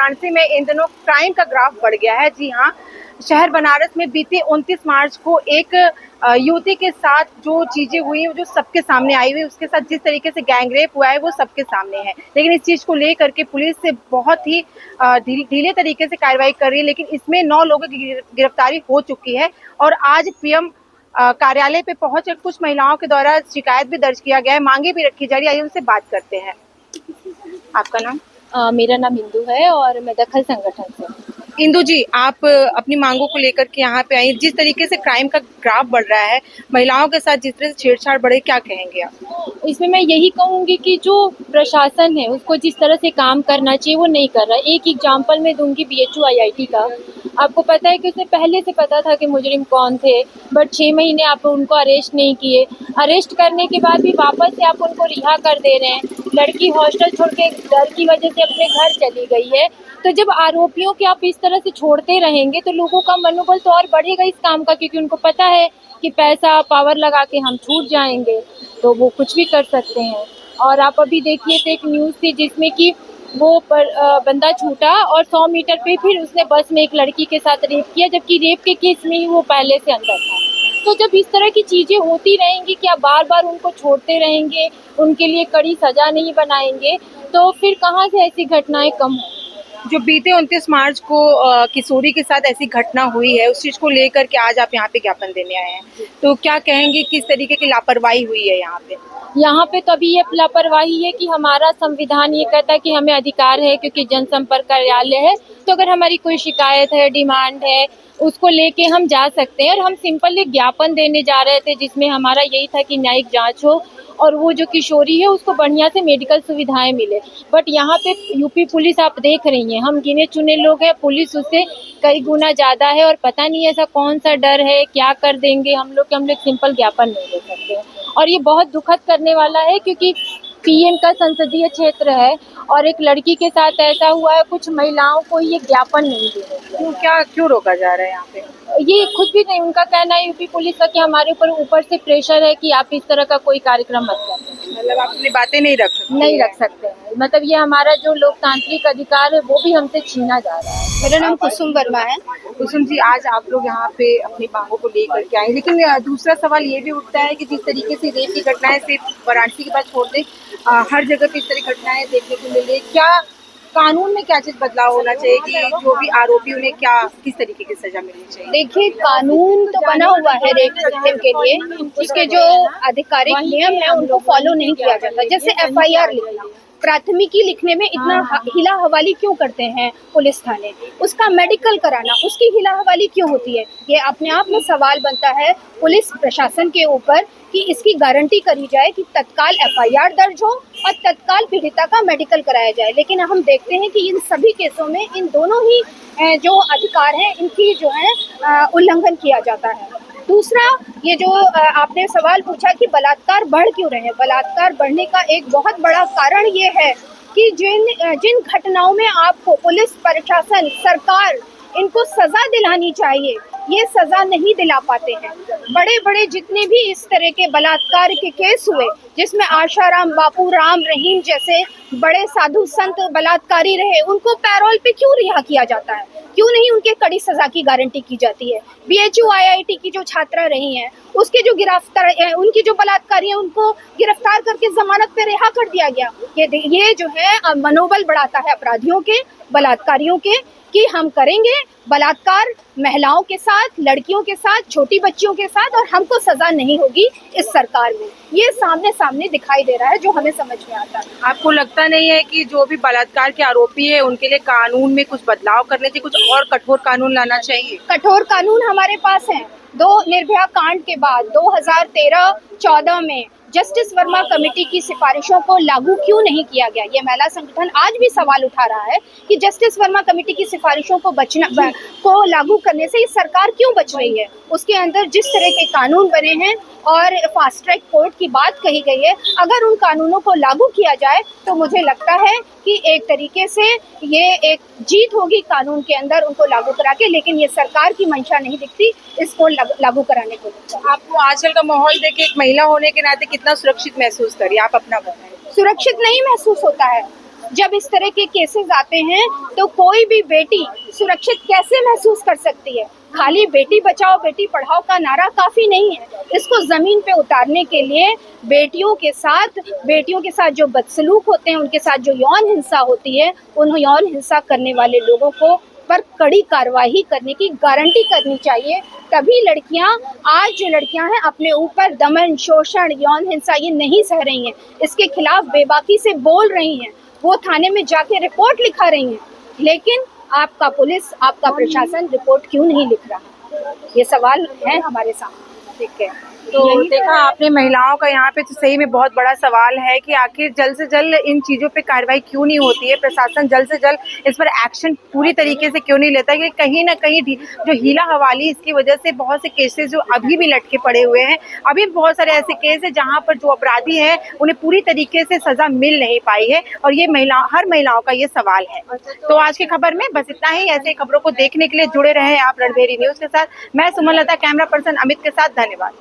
वाराणसी में इन दिनों क्राइम का ग्राफ बढ़ गया है। जी हाँ, शहर बनारस में बीते 29 मार्च को एक युवती के साथ जो चीजें हुई जो सबके सामने आई हुई, उसके साथ जिस तरीके से गैंगरेप हुआ है वो सबके सामने है। लेकिन इस चीज को लेकर के पुलिस से बहुत ही ढीले तरीके से कार्रवाई कर रही है। लेकिन इसमें 9 लोगों की गिरफ्तारी हो चुकी है और आज पीएम कार्यालय पे पहुंच कुछ महिलाओं के द्वारा शिकायत भी दर्ज किया गया है, मांगे भी रखी जा रही है। आइए उनसे बात करते हैं। आपका नाम? मेरा नाम इंदू है और मैं दखल संगठन से। इंदू जी, आप अपनी मांगों को लेकर के यहाँ पे आई। जिस तरीके से क्राइम का ग्राफ बढ़ रहा है, महिलाओं के साथ जिस तरह से छेड़छाड़ बढ़े, क्या कहेंगे आप? इसमें मैं यही कहूंगी कि जो प्रशासन है उसको जिस तरह से काम करना चाहिए वो नहीं कर रहा। एक एग्जांपल मैं दूंगी बीएचयू आईआईटी का। आपको पता है कि उसे पहले से पता था कि मुजरिम कौन थे, बट 6 महीने आप उनको अरेस्ट नहीं किए। अरेस्ट करने के बाद भी वापस से आप उनको रिहा कर दे रहे हैं। लड़की हॉस्टल छोड़ के डर की वजह से अपने घर चली गई है। तो जब आरोपियों के आप इस तरह से छोड़ते रहेंगे तो लोगों का मनोबल तो और बढ़ेगा इस काम का, क्योंकि उनको पता है कि पैसा पावर लगा के हम छूट जाएंगे तो वो कुछ भी कर सकते हैं। और आप अभी देखिए तो एक न्यूज़ थी जिसमें कि वो बंदा छूटा और 100 मीटर पे फिर उसने बस में एक लड़की के साथ रेप किया, जबकि रेप के केस में ही वो पहले से अंदर था। तो जब इस तरह की चीज़ें होती रहेंगी, क्या बार बार उनको छोड़ते रहेंगे, उनके लिए कड़ी सजा नहीं बनाएंगे, तो फिर कहाँ से ऐसी घटनाएं कम हों। जो बीते 29 मार्च को किशोरी के साथ ऐसी घटना हुई है, उस चीज को लेकर के आज आप यहाँ पे ज्ञापन देने आए हैं, तो क्या कहेंगे किस तरीके की लापरवाही हुई है यहाँ पे? यहाँ पे तो अभी ये लापरवाही है कि हमारा संविधान ये कहता है कि हमें अधिकार है, क्योंकि जनसंपर्क कार्यालय है, तो अगर हमारी कोई शिकायत है, डिमांड है, उसको लेके हम जा सकते हैं। और हम सिंपल एक ज्ञापन देने जा रहे थे जिसमें हमारा यही था कि न्यायिक जांच हो और वो जो किशोरी है उसको बढ़िया से मेडिकल सुविधाएं मिले। बट यहाँ पे यूपी पुलिस आप देख रही हैं, हम गिने चुने लोग हैं, पुलिस उससे कई गुना ज़्यादा है और पता नहीं ऐसा कौन सा डर है, क्या कर देंगे हम लोग कि हम लोग सिंपल ज्ञापन नहीं दे सकते। और ये बहुत दुखद करने वाला है क्योंकि पीएम का संसदीय क्षेत्र है और एक लड़की के साथ ऐसा हुआ है। कुछ महिलाओं को ये ज्ञापन नहीं देंगे। क्यों रोका जा रहा है यहाँ पे? ये खुद भी नहीं, उनका कहना है यूपी पुलिस का कि हमारे ऊपर से प्रेशर है कि आप इस तरह का कोई कार्यक्रम मत करें। मतलब आप अपनी बातें नहीं रख सकते हैं। मतलब ये हमारा जो लोकतांत्रिक अधिकार है वो भी हमसे छीना जा रहा है। मेरा नाम कुसुम वर्मा है। कुसुम जी, आज आप लोग यहाँ पे अपनी मांगों को लेकर के आए, लेकिन दूसरा सवाल ये भी उठता है कि जिस तरीके से रेप की घटनाएं सिर्फ वाराणसी के बाद छोड़ दें, हर जगह पे इस तरह घटनाएं देखने को मिले, क्या कानून में क्या चीज बदलाव होना चाहिए कि जो भी आरोपी उन्हें क्या किस तरीके की सजा मिलनी चाहिए? देखिए, कानून तो बना हुआ है रेप विक्टिम के लिए, उसके जो आधिकारिक नियम है उनको फॉलो नहीं किया जाता। जैसे एफआईआर लिखना, प्राथमिकी लिखने में इतना हिला हवाली क्यों करते हैं पुलिस थाने, उसका मेडिकल कराना, उसकी हिला हवाली क्यों होती है? ये अपने आप में सवाल बनता है पुलिस प्रशासन के ऊपर कि इसकी गारंटी करी जाए कि तत्काल एफआईआर दर्ज हो और तत्काल पीड़िता का मेडिकल कराया जाए। लेकिन हम देखते हैं कि इन सभी केसों में इन दोनों ही जो अधिकार हैं इनकी जो है उल्लंघन किया जाता है। दूसरा, ये जो आपने सवाल पूछा कि बलात्कार बढ़ क्यों रहे हैं, बलात्कार बढ़ने का एक बहुत बड़ा कारण ये है कि जिन घटनाओं में आपको पुलिस प्रशासन सरकार इनको सजा दिलानी चाहिए, ये सजा नहीं दिला पाते हैं। बड़े बड़े जितने भी इस तरह के बलात्कार के केस हुए जिसमें आशाराम बापू, राम रहीम जैसे बड़े साधु संत बलात्कारी रहे, उनको पैरोल पे क्यों रिहा किया जाता है? क्यों नहीं उनके कड़ी सजा की गारंटी की जाती है? बीएचयू आईआईटी की जो छात्रा रही हैं, उसके जो गिरफ्तार उनकी जो बलात्कारी हैं उनको गिरफ्तार करके जमानत पे रिहा कर दिया गया। ये जो है मनोबल बढ़ाता है अपराधियों के, बलात्कारियों के, कि हम करेंगे बलात्कार महिलाओं के साथ, लड़कियों के साथ, छोटी बच्चियों के साथ और हमको सजा नहीं होगी इस सरकार में। ये सामने दिखाई दे रहा है जो हमें समझ में आता है। आपको लगता नहीं है कि जो भी बलात्कार के आरोपी है उनके लिए कानून में कुछ बदलाव करने चाहिए, कुछ और कठोर कानून लाना चाहिए? कठोर कानून हमारे पास है। निर्भया कांड के बाद 2013-14 में जस्टिस वर्मा कमेटी की सिफारिशों को लागू क्यों नहीं किया गया? ये महिला संगठन आज भी सवाल उठा रहा है कि जस्टिस वर्मा कमेटी की सिफारिशों को लागू करने से ये सरकार क्यों बच रही है? उसके अंदर जिस तरह के कानून बने हैं और फास्ट ट्रैक कोर्ट की बात कही गई है, अगर उन कानूनों को लागू किया जाए तो मुझे लगता है कि एक तरीके से ये एक जीत होगी कानून के अंदर उनको लागू करा के। लेकिन ये सरकार की मंशा नहीं दिखती इसको लागू कराने को। आपको आजकल का माहौल देख के एक महिला होने के नाते कितना सुरक्षित महसूस करिए? आप अपना बताएं। सुरक्षित नहीं महसूस होता है। जब इस तरह के केसेस आते हैं तो कोई भी बेटी सुरक्षित कैसे महसूस कर सकती है? खाली बेटी बचाओ बेटी पढ़ाओ का नारा काफी नहीं है, इसको जमीन पे उतारने के लिए बेटियों के साथ जो बदसलूक होते हैं, उनके साथ जो यौन हिंसा होती है, उन यौन हिंसा करने वाले लोगों को पर कड़ी कार्रवाई करने की गारंटी करनी चाहिए। तभी लड़कियां, आज जो लड़कियां हैं अपने ऊपर दमन, शोषण, यौन हिंसा ये नहीं सह रही हैं, इसके खिलाफ बेबाकी से बोल रही हैं, वो थाने में जाके रिपोर्ट लिखा रही हैं, लेकिन आपका पुलिस, आपका प्रशासन रिपोर्ट क्यों नहीं लिख रहा? ये सवाल है हमारे सामने। ठीक है, तो देखा आपने महिलाओं का यहाँ पे, तो सही में बहुत बड़ा सवाल है कि आखिर जल्द से जल्द इन चीज़ों पे कार्रवाई क्यों नहीं होती है, प्रशासन जल्द से जल्द इस पर एक्शन पूरी तरीके से क्यों नहीं लेता है कि कहीं ना कहीं जो हीला हवाली, इसकी वजह से बहुत से केसेस जो अभी भी लटके पड़े हुए हैं, अभी बहुत सारे ऐसे केस हैं जहाँ पर जो अपराधी हैं उन्हें पूरी तरीके से सजा मिल नहीं पाई है, और ये हर महिलाओं का ये सवाल है। तो आज की खबर में बस इतना ही। ऐसे खबरों को देखने के लिए जुड़े रहे आप रणभेरी न्यूज़ के साथ। मैं सुमन लता, कैमरा पर्सन अमित के साथ। धन्यवाद।